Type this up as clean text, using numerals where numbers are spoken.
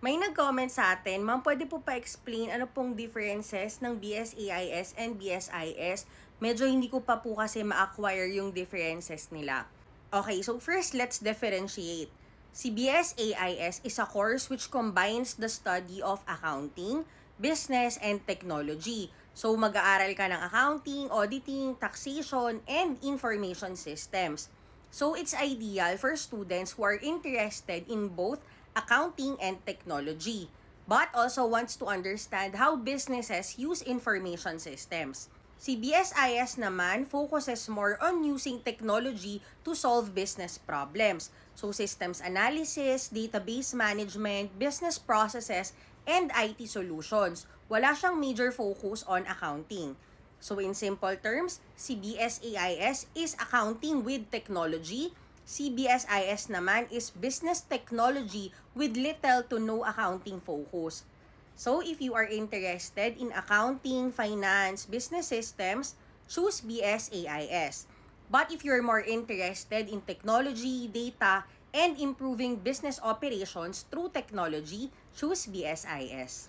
May nag-comment sa atin, ma'am, pwede po pa-explain ano pong differences ng BSAIS and BSIS? Medyo hindi ko pa po kasi ma-acquire yung differences nila. Okay, so first, let's differentiate. Si BSAIS is a course which combines the study of accounting, business, and technology. So, mag-aaral ka ng accounting, auditing, taxation, and information systems. So, it's ideal for students who are interested in both accounting and technology, but also wants to understand how businesses use information systems. Si BSIS naman focuses more on using technology to solve business problems. So, systems analysis, database management, business processes, and IT solutions. Wala siyang major focus on accounting. So in simple terms, CBSAIS is accounting with technology. CBSIS naman is business technology with little to no accounting focus. So if you are interested in accounting, finance, business systems, choose BSAIS. But if you're more interested in technology, data, and improving business operations through technology, choose BSIS.